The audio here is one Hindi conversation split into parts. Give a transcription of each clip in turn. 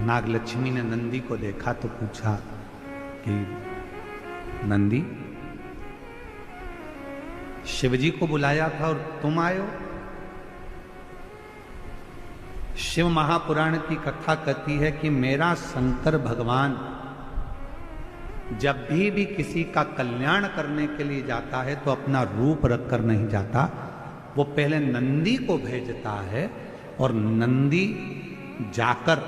नागलक्ष्मी ने नंदी को देखा तो पूछा कि नंदी, शिवजी को बुलाया था और तुम आए हो? शिव महापुराण की कथा कहती है कि मेरा शंकर भगवान जब भी किसी का कल्याण करने के लिए जाता है तो अपना रूप रखकर नहीं जाता, वो पहले नंदी को भेजता है और नंदी जाकर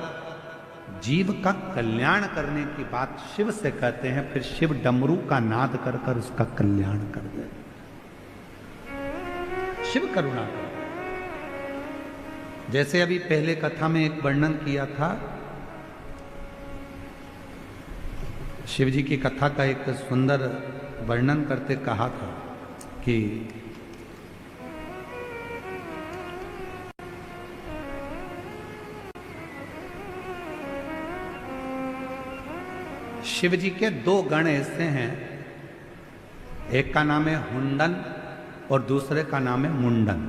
जीव का कल्याण करने की बात शिव से कहते हैं, फिर शिव डमरू का नाद कर कर उसका कल्याण कर दे। शिव करुणा कर, जैसे अभी पहले कथा में एक वर्णन किया था, शिव जी की कथा का एक सुंदर वर्णन करते कहा था कि शिव जी के दो गण ऐसे हैं, एक का नाम है हुंडन और दूसरे का नाम है मुंडन।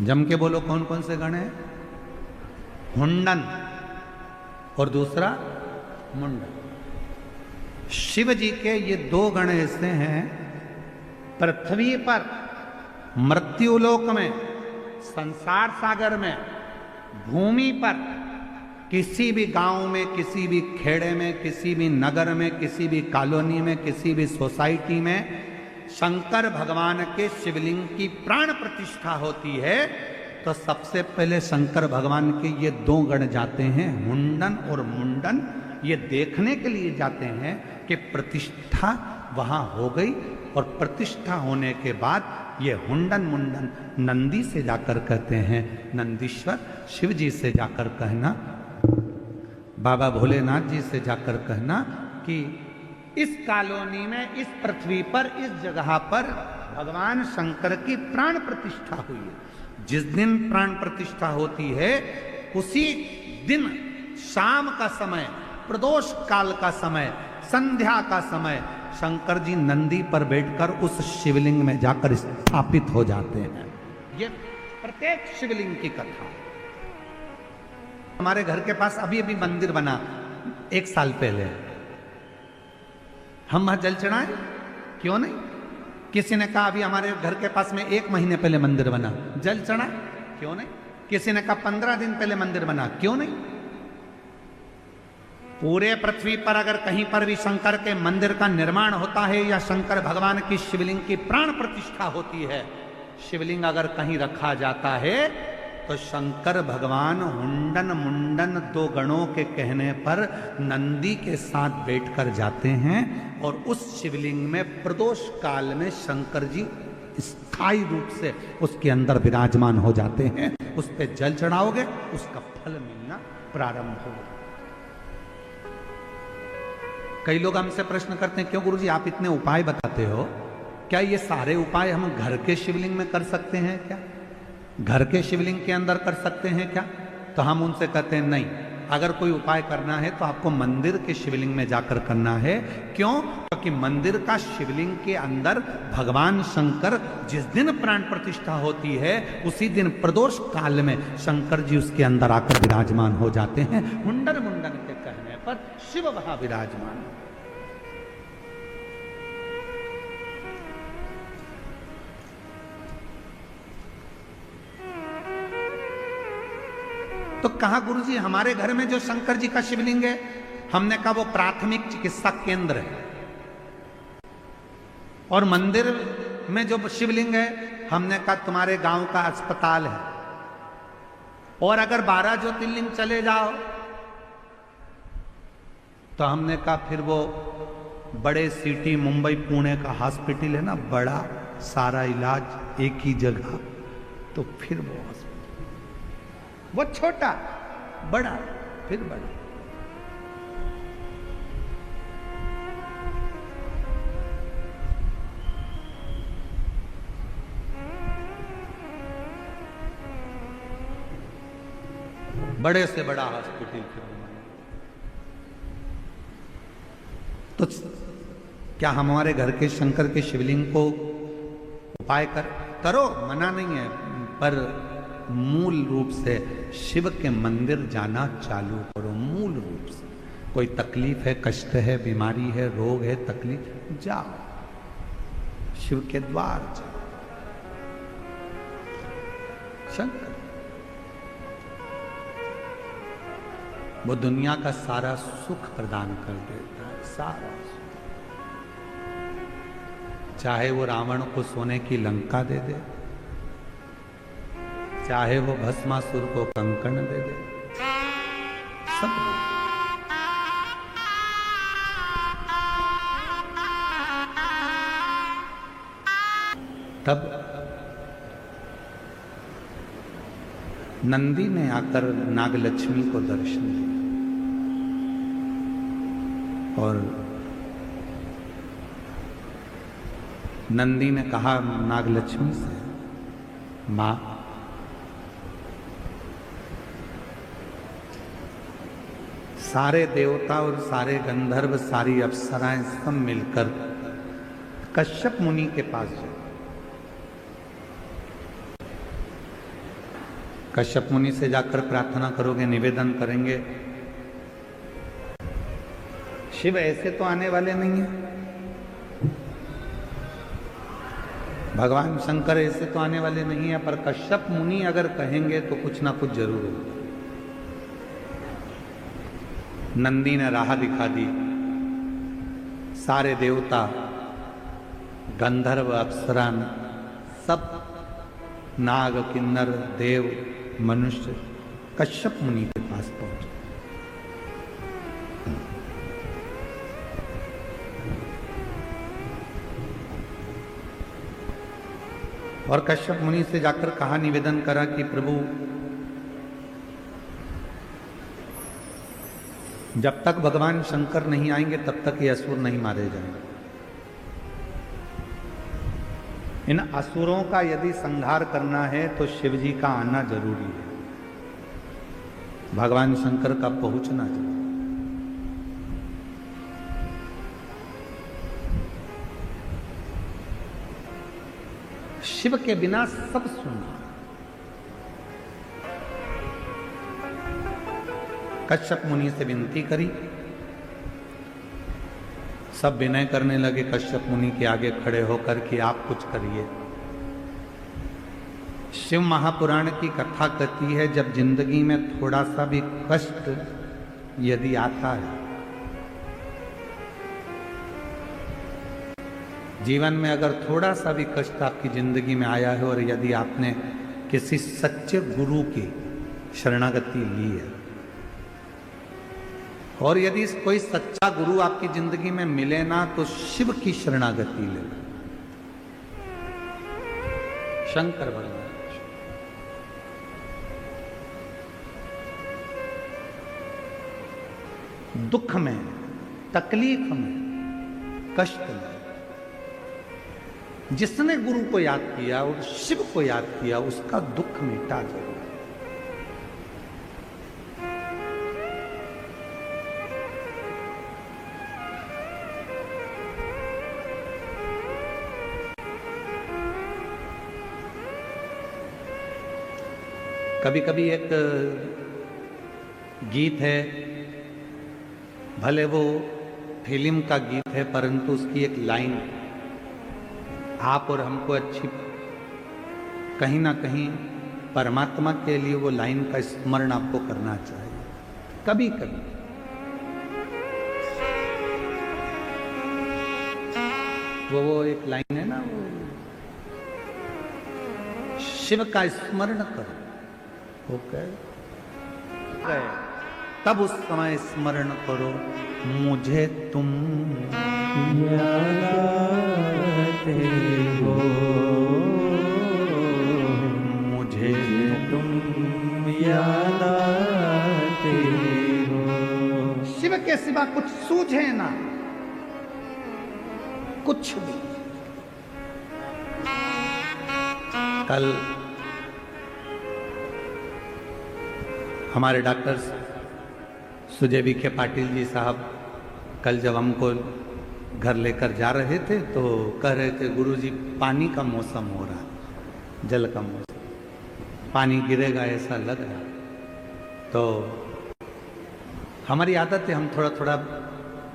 जम के बोलो कौन कौन से गण हैं? हुंडन और दूसरा मुंडन। शिव जी के ये दो गण ऐसे हैं, पृथ्वी पर मृत्युलोक में, संसार सागर में, भूमि पर, किसी भी गांव में, किसी भी खेड़े में, किसी भी नगर में, किसी भी कॉलोनी में, किसी भी सोसाइटी में शंकर भगवान के शिवलिंग की प्राण प्रतिष्ठा होती है तो सबसे पहले शंकर भगवान के ये दो गण जाते हैं, हुंडन और मुंडन। ये देखने के लिए जाते हैं कि प्रतिष्ठा वहां हो गई, और प्रतिष्ठा होने के बाद ये हुंडन मुंडन नंदी से जाकर कहते हैं, नंदीश्वर शिव जी से जाकर कहना, बाबा भोलेनाथ जी से जाकर कहना कि इस कॉलोनी में, इस पृथ्वी पर, इस जगह पर भगवान शंकर की प्राण प्रतिष्ठा हुई है। जिस दिन प्राण प्रतिष्ठा होती है उसी दिन शाम का समय, प्रदोष काल का समय, संध्या का समय, शंकर जी नंदी पर बैठकर उस शिवलिंग में जाकर स्थापित हो जाते हैं। ये प्रत्येक शिवलिंग की कथा। हमारे घर के पास अभी अभी मंदिर बना 1 साल पहले, हम वहां जल चढ़ाएं? क्यों नहीं? किसी ने कहा अभी हमारे घर के पास में 1 महीने पहले मंदिर बना, जल चढ़ाएं? क्यों नहीं? किसी ने कहा 15 दिन पहले मंदिर बना, क्यों नहीं? पूरे पृथ्वी पर अगर कहीं पर भी शंकर के मंदिर का निर्माण होता है या शंकर भगवान की शिवलिंग की प्राण प्रतिष्ठा होती है, शिवलिंग अगर कहीं रखा जाता है तो शंकर भगवान हुंडन मुंडन दो गणों के कहने पर नंदी के साथ बैठकर जाते हैं और उस शिवलिंग में प्रदोष काल में शंकर जी स्थायी रूप से उसके अंदर विराजमान हो जाते हैं। उस पे जल चढ़ाओगे, उसका फल मिलना प्रारंभ होगा। कई लोग हमसे प्रश्न करते हैं, क्यों गुरुजी आप इतने उपाय बताते हो, क्या ये सारे उपाय हम घर के शिवलिंग में कर सकते हैं क्या? घर के शिवलिंग के अंदर कर सकते हैं क्या? तो हम उनसे कहते हैं नहीं, अगर कोई उपाय करना है तो आपको मंदिर के शिवलिंग में जाकर करना है। क्यों? क्योंकि मंदिर का शिवलिंग के अंदर भगवान शंकर जिस दिन प्राण प्रतिष्ठा होती है उसी दिन प्रदोष काल में शंकर जी उसके अंदर आकर विराजमान हो जाते हैं। हुंडन मुंडन के कहने पर शिव वहां विराजमान। तो कहा गुरुजी हमारे घर में जो शंकर जी का शिवलिंग है, हमने कहा वो प्राथमिक चिकित्सा केंद्र है, और मंदिर में जो शिवलिंग है हमने कहा तुम्हारे गांव का अस्पताल है, और अगर 12 ज्योतिर्लिंग चले जाओ तो हमने कहा फिर वो बड़े सिटी मुंबई पुणे का हॉस्पिटल है ना, बड़ा सारा इलाज एक ही जगह, तो फिर वो छोटा बड़ा फिर बड़ा। बड़े से बड़ा हॉस्पिटल फिर। तो क्या हमारे घर के शंकर के शिवलिंग को उपाय करो, मना नहीं है, पर मूल रूप से शिव के मंदिर जाना चालू करो। मूल रूप से कोई तकलीफ है, कष्ट है, बीमारी है, रोग है, तकलीफ, जाओ शिव के द्वार जाओ। शंकर वो दुनिया का सारा सुख प्रदान कर देता है, सारा सुख। चाहे वो रावण को सोने की लंका दे दे, चाहे वो भस्मासुर को कंकण दे दे, सब दे। तब नंदी ने आकर नागलक्ष्मी को दर्शन दिया और नंदी ने कहा नागलक्ष्मी से, मां सारे देवता और सारे गंधर्व, सारी अप्सराएं सब मिलकर कश्यप मुनि के पास जाए। कश्यप मुनि से जाकर प्रार्थना करोगे, निवेदन करेंगे, शिव ऐसे तो आने वाले नहीं है, भगवान शंकर ऐसे तो आने वाले नहीं है, पर कश्यप मुनि अगर कहेंगे तो कुछ ना कुछ जरूर होगा। नंदी ने राह दिखा दी। सारे देवता, गंधर्व, अप्सरा, सब नाग, किन्नर, देव, मनुष्य कश्यप मुनि के पास पहुंचे। और कश्यप मुनि से जाकर कहा, निवेदन करा कि प्रभु जब तक भगवान शंकर नहीं आएंगे तब तक ये असुर नहीं मारे जाएंगे। इन असुरों का यदि संहार करना है तो शिव जी का आना जरूरी है, भगवान शंकर का पहुंचना जरूरी। शिव के बिना सब सुना। कश्यप मुनि से विनती करी, सब विनय करने लगे कश्यप मुनि के आगे खड़े होकर कि आप कुछ करिए। शिव महापुराण की कथा कहती है, जब जिंदगी में थोड़ा सा भी कष्ट यदि आता है, जीवन में अगर थोड़ा सा भी कष्ट आपकी जिंदगी में आया है और यदि आपने किसी सच्चे गुरु की शरणागति ली है, और यदि कोई सच्चा गुरु आपकी जिंदगी में मिले ना, तो शिव की शरणागति ले, शंकर भगवान। दुख में, तकलीफ में, कष्ट में जिसने गुरु को याद किया और शिव को याद किया, उसका दुख मिटा जरूर। कभी कभी एक गीत है, भले वो फिल्म का गीत है, परंतु उसकी एक लाइन आप और हमको अच्छी, कहीं ना कहीं परमात्मा के लिए वो लाइन का स्मरण आपको करना चाहिए कभी कभी। वो एक लाइन है ना, वो शिव का स्मरण करो, ओके, तब उस समय स्मरण करो, मुझे तुम याद आते हो, मुझे तुम याद आते हो। शिव के सिवा कुछ सूझे ना, कुछ भी। कल हमारे डॉक्टर सुजय विखे पाटिल जी साहब कल जब हमको घर लेकर जा रहे थे तो कह रहे थे, गुरुजी पानी का मौसम हो रहा है, जल का मौसम। पानी गिरेगा ऐसा लग रहा। तो हमारी आदत है, हम थोड़ा थोड़ा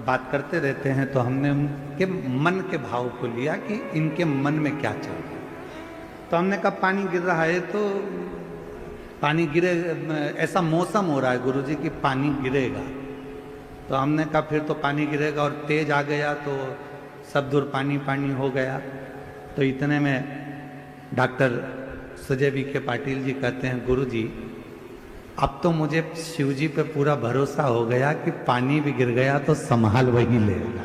बात करते रहते हैं, तो हमने उनके मन के भाव को लिया कि इनके मन में क्या चल रहा है। तो हमने कहा पानी गिर रहा है, तो पानी गिरे, ऐसा मौसम हो रहा है गुरुजी कि पानी गिरेगा। तो हमने कहा फिर तो पानी गिरेगा, और तेज आ गया तो सब दूर पानी पानी हो गया। तो इतने में डॉक्टर सुजय विखे पाटिल जी कहते हैं, गुरुजी अब तो मुझे शिव जी पे पूरा भरोसा हो गया कि पानी भी गिर गया तो संभाल वही लेगा,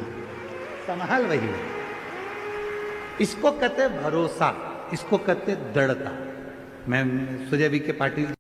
संभाल वही लेगा। इसको कहते भरोसा, इसको कहते दृढ़ता। मैं सुजय विखे पाटिल